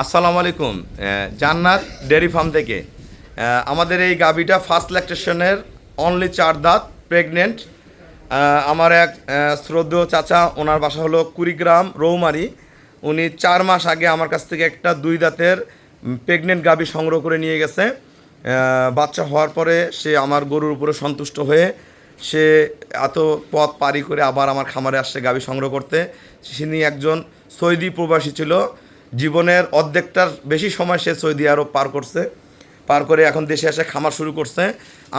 আসসালামু আলাইকুম। জান্নাত ডেয়ারি ফার্ম থেকে আমাদের এই গাভীটা ফার্স্ট ল্যাকটেশনের অনলি 4 দাঁত প্রেগনেন্ট। আমার এক শ্রদ্ধেয় চাচা, ওনার বাসা হলো কুড়িগ্রাম রৌমারি। উনি 4 মাস আগে আমার কাছ থেকে একটা 2 দাঁতের প্রেগনেন্ট গাভী সংগ্রহ করে নিয়ে গেছে। বাচ্চা হওয়ার পরে সে আমার গরুর উপরে সন্তুষ্ট হয়ে সে এত পথ পাড়ি করে আবার আমার খামারে আসছে গাভী সংগ্রহ করতে। তিনি একজন সৌদি প্রবাসী ছিল। জীবনের অর্ধেকটার বেশি সময় সে সৌদি আরব পার করে এখন দেশে এসে খামার শুরু করছে।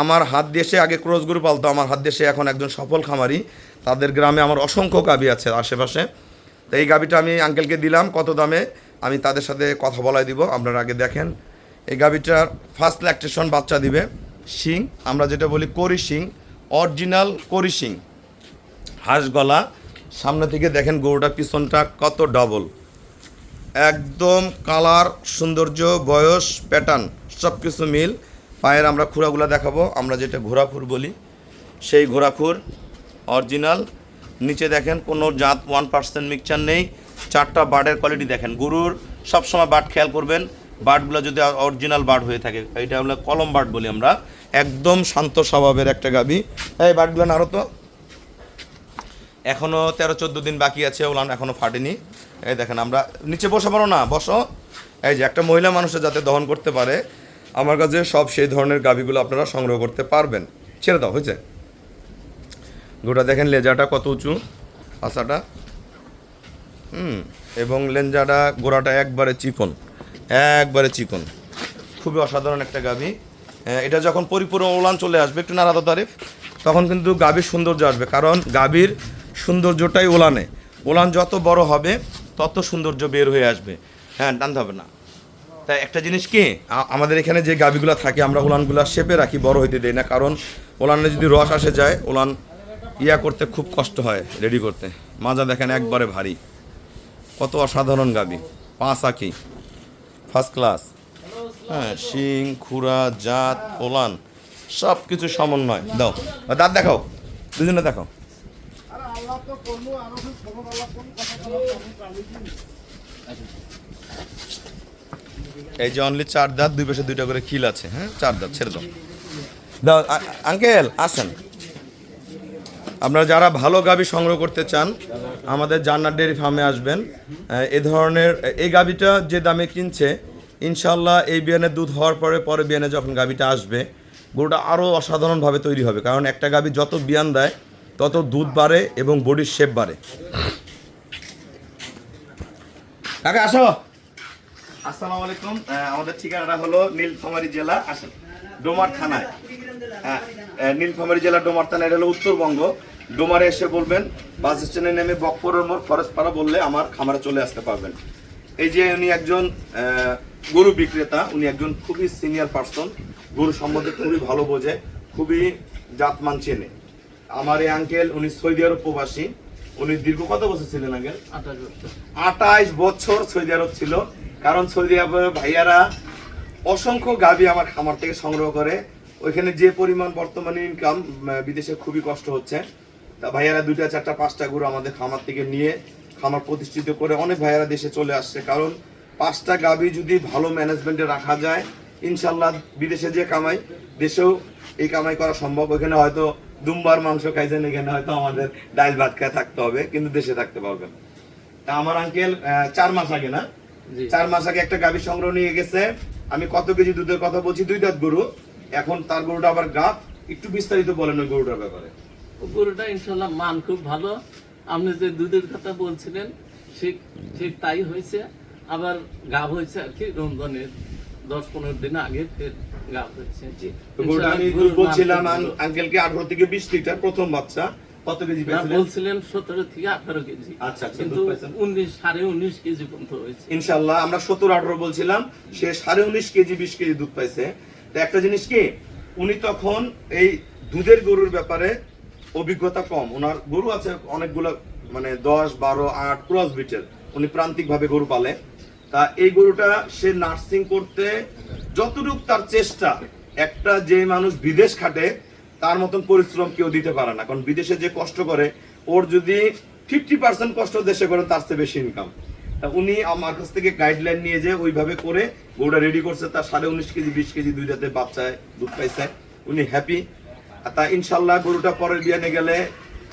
আমার হাত দিয়ে সে আগে ক্রস গরু পালতো, আমার হাত দিয়ে সে এখন একজন সফল খামারি। তাদের গ্রামে আমার অসংখ্য গাভী আছে আশেপাশে। তো এই গাভীটা আমি আঙ্কেলকে দিলাম কত দামে, আমি তাদের সাথে কথা বলাই দিব। আপনারা আগে দেখেন, এই গাভীটার ফার্স্ট ল্যাকটেশন বাচ্চা দিবে। শিং আমরা যেটা বলি করি শিং, অরিজিনাল করি শিং, হাঁস গলা। সামনে থেকে দেখেন গরুটা পিছনটা কত ডবল, একদম কালার, সৌন্দর্য, বয়স, প্যাটার্ন সব কিছু মিল। পায়ের আমরা খুরাগুলো দেখাবো, আমরা যেটা ঘোড়াখুর বলি সেই ঘোড়াখুর অরিজিনাল। নিচে দেখেন কোনো জাত 1% মিক্সচার নেই। 4টা বার্ডের কোয়ালিটি দেখেন। গরুর সবসময় বার্ড খেয়াল করবেন, বার্ডগুলো যদি অরিজিনাল বার্ড হয়ে থাকে। এইটা হলো কলম বার্ড বলি আমরা, একদম শান্ত স্বভাবের একটা গাভী। এই বার্ডগুলো নাড়ো তো, এখনও 13-14 দিন বাকি আছে, ওলান এখনও ফাটেনি। এই দেখেন, আমরা নিচে বসে পারো না, বসো। এই যে একটা মহিলা মানুষের যাতে দহন করতে পারে, আমার কাছে সব সেই ধরনের গাভীগুলো আপনারা সংগ্রহ করতে পারবেন। ছেড়ে দাও, হয়েছে। গোটা দেখেন, লেজাটা কত উঁচু, পাছাটা এবং লেঞ্জাটা, গোড়াটা একবারে চিকন, খুবই অসাধারণ একটা গাভী। এটা যখন পরিপূর্ণ ওলান চলে আসবে, একটু নারাদা তারিফ, তখন কিন্তু গাভীর সৌন্দর্য আসবে। কারণ গাভীর সৌন্দর্যটাই ওলানে, ওলান যত বড় হবে তত সৌন্দর্য বের হয়ে আসবে। হ্যাঁ, টানতে হবে না। তাই একটা জিনিস কি, আমাদের এখানে যে গাভীগুলো থাকে আমরা ওলানগুলো শেপে রাখি, বড় হইতে দেই না। কারণ ওলানে যদি রস আসে যায়, ওলান করতে খুব কষ্ট হয় রেডি করতে। মাজা দেখেন একবারে ভারী, কত অসাধারণ গাভী, 5 আঁকি, ফার্স্ট ক্লাস। হ্যাঁ, শিং, খুরা, জাত, ওলান সব কিছু সমন্বয়। দাও দাঁত দেখাও, দুজনে দেখাও। এই যে অনলি 4 দাঁত, 2 পাশে 2টা করে খিল আছে। হ্যাঁ, 4 দাঁত, ছেড়ে দাও। দাও আঙ্কেল আসেন। আপনারা যারা ভালো গাভী সংগ্রহ করতে চান আমাদের জান্নাত ডেয়ারি ফার্মে আসবেন। এ ধরনের এই গাভীটা যে দামে কিনছে, ইনশাল্লাহ এই বিয়ানের দুধ হওয়ার পরে বিয়ানে যখন গাভীটা আসবে, গরুটা আরও অসাধারণভাবে তৈরি হবে। কারণ একটা গাভী যত বিয়ান দেয় তত দুধ বাড়ে এবং বডির শেপ বাড়ে। কাকা আসো। আসসালামু আলাইকুম। আমাদের ঠিকানাটা হলো নীলফামারী জেলা, আসেন, ডোমার থানায়। হ্যাঁ, নীলফামারী জেলা ডোমার থানায়, এটা হলো উত্তরবঙ্গ। ডোমারে এসে বলবেন, বাস স্ট্যান্ডে নেমে বকপুরের মোড় ফরেস্টপাড়া বললে আমার খামারে চলে আসতে পারবেন। এই যে উনি একজন গরু বিক্রেতা, উনি একজন খুবই সিনিয়র পার্সন, গরু সম্বন্ধে খুবই ভালো বোঝে, খুবই জাতমান চেনে। আমার এই আঙ্কেল, উনি সৌদি আরব প্রবাসী। উনি দীর্ঘ কত বছর ছিলেন আঙ্কেল? 28 বছর সৌদি আরব ছিল। কারণ সৌদি আরবে ভাইয়ারা অসংখ্য গাভী আমার খামার থেকে সংগ্রহ করে। ওইখানে যে পরিমাণ বর্তমানে ইনকাম, বিদেশে খুবই কষ্ট হচ্ছে। তা ভাইয়ারা 2টা 4টা 5টা গরু আমাদের খামার থেকে নিয়ে খামার প্রতিষ্ঠিত করে অনেক ভাইয়ারা দেশে চলে আসছে। কারণ 5টা গাভী যদি ভালো ম্যানেজমেন্টে রাখা যায়, ইনশাল্লাহ বিদেশে যে কামাই, দেশেও এই কামাই করা সম্ভব। ওইখানে হয়তো দুম্বার মাংস খাইছেন, এখানে হয়তো আমাদের ডাল ভাত খায় থাকতে হবে, কিন্তু দেশে থাকতে পারবেন। তা আমার আঙ্কেল 4 মাস আগে, না 4 মাস আগে একটা গাভী সংগ্রহ নিয়ে গেছে। আমি কত কেজি দুধের কথা বলছি, 2 দাঁত গরু। এখন তার গরুটা আবার গাব, একটু বিস্তারিত বলেন ওই গরুটার ব্যাপারে। গরুটা ইনশাল্লাহ মান খুব ভালো। আপনি যে দুধের কথা বলছিলেন ঠিক তাই হয়েছে। আবার গাব হয়েছে আর কি, রমজানের 10-15 দিন আগে ফের গাব হয়েছে। গরুটা আমি বলছিলাম আঙ্কেলকে 18 থেকে 20 লিটার প্রথম বাচ্চা। কত কেজি পেয়েছিলেন? বলছিলেন 17 থেকে 18 কেজি। আচ্ছা, কিন্তু 19-19.5 কেজি পর্যন্ত হয়েছে ইনশাআল্লাহ। আমরা 17-18 বলছিলাম, সে 19.5 কেজি 20 কেজি দুধ পাইছে। তো একটা জিনিস কি, উনি তখন এই দুধের গরুর ব্যাপারে অভিজ্ঞতা কম। ওনার গরু আছে অনেকগুলো, মানে 10, 12, 8 ক্রস বিটের। উনি প্রান্তিক ভাবে গরু পালে। তা এই গরুটা সে নার্সিং করতে যতটুকু তার চেষ্টা, একটা যে মানুষ বিদেশ খাটে তার মতন পরিশ্রম কেউ দিতে পারে না। কারণ বিদেশে যে কষ্ট করে, ওর যদি 50% কষ্ট দেশে করে, তার চেয়ে বেশি ইনকাম। তা উনি আমার কাছ থেকে গাইডলাইন নিয়ে যে ওইভাবে করে গরুটা রেডি করছে, তার 19.5 কেজি 20 কেজি দুই রাতে বাচ্চায় দুধ পাইছে, উনি হ্যাপি। তা ইনশাল্লাহ গরুটা পরের বিয়ানে গেলে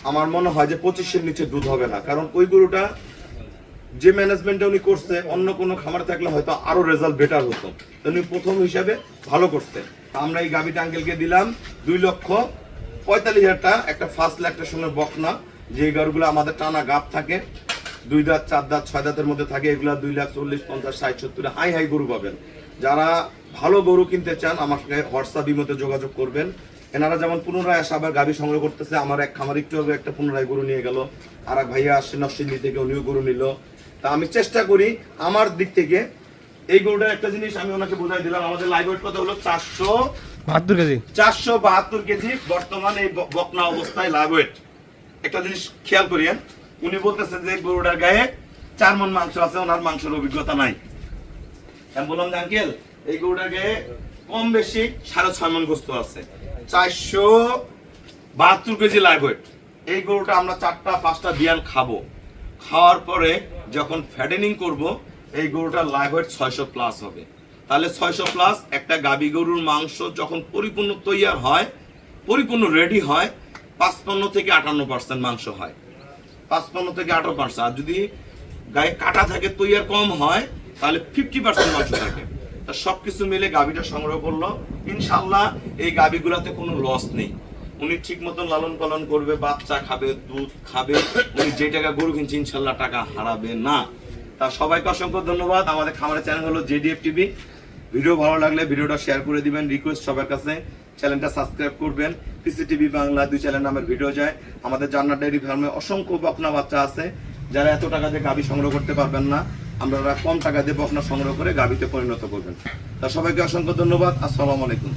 আমার মনে হয় যে 25-এর নিচে দুধ হবে না, কারণ ওই গরুটা যে ম্যানেজমেন্টটা উনি করছে অন্য কোনো খামার থাকলে হয়তো আরো রেজাল্ট বেটার হতো, তো উনি প্রথম হিসাবে ভালো করছে। তা আমরা এই গাবিটা আঙ্কেলকে দিলাম 2,45,000 একটা ফার্স্ট ল্যাকটেশনের বকনা, যে গরুগুলো আমাদের টানা গাব থাকে, 2 দাঁত 4 দাঁত 6 দাঁতের মধ্যে থাকে, এগুলা 2,40,000, 50, 60, 70 হাই গরু পাবেন। যারা ভালো গরু কিনতে চান আমাকে হোয়াটসঅ্যাপ ইমোতে যোগাযোগ করবেন। এনারা যেমন পুনরায় আসা আবার গাভী সংগ্রহ করতেছে, আমার এক খামার একটু আগে একটা পুনরায় গরু নিয়ে গেল, আর এক ভাইয়া আসছে নরসিংদী থেকে, উনিও গরু নিল। তা আমি চেষ্টা করি আমার দিক থেকে এই গরুটার একটা জিনিস আমি ওনাকে বোঝাই দিলাম, আমাদের লাইভ ওয়েট কত হলো 472 কেজি বর্তমান এই বকনা অবস্থায় লাইভ ওয়েট। একটা জিনিস খেয়াল করিয়েন, উনি বলতেছেন যে গরুটার গায়ে 4 মণ মাংস আছে, ওনার মাংসের অভিজ্ঞতা নাই। আমি বললাম যে আঙ্কেল এই গরুটার গায়ে কম বেশি 6.5 মণ গোস্ত আছে, 472 কেজি লাইভ ওয়েট। এই গরুটা আমরা 4টা-5টা বিয়ান খাবো, খাওয়ার পরে যখন ফ্যাটেনিং করব এই গরুটার লাইভ ওয়েট 600+ হবে। তাহলে 600+ একটা গাবি গরুর মাংস যখন পরিপূর্ণ তৈয়ার হয়, পরিপূর্ণ রেডি হয়, 55 থেকে 58% মাংস হয়, 55 থেকে 58%। আর যদি গায়ে কাটা থাকে, তৈয়ার কম হয়, তাহলে 50% মাংস থাকে। তা সবকিছু মিলে গাবিটা সংগ্রহ করলো, ইনশাল্লাহ এই গাবিগুলাতে কোনো লস নেই। উনি ঠিক মতন লালন পালন করবে, বাচ্চা খাবে, দুধ খাবে, উনি যে টাকা গরু কিনছে ইনশাল্লাহ টাকা হারাবে না। তা সবাইকে অসংখ্য ধন্যবাদ। আমাদের খামারের চ্যানেল হলো JDF TV। ভিডিও ভালো লাগলে ভিডিওটা শেয়ার করে দিবেন, রিকোয়েস্ট সবার কাছে চ্যানেলটা সাবস্ক্রাইব করবেন। PCTV বাংলা 2 চ্যানেল নামের ভিডিও যায়। আমাদের জান্নাত ডেইরি ফার্মে অসংখ্য বকনা বাচ্চা আছে, যারা এত টাকা দিয়ে গাভী সংগ্রহ করতে পারবেন না, আমরা কম টাকা দিয়ে বকনা সংগ্রহ করে গাভীতে পরিণত করবেন। তা সবাইকে অসংখ্য ধন্যবাদ। আসসালামু আলাইকুম।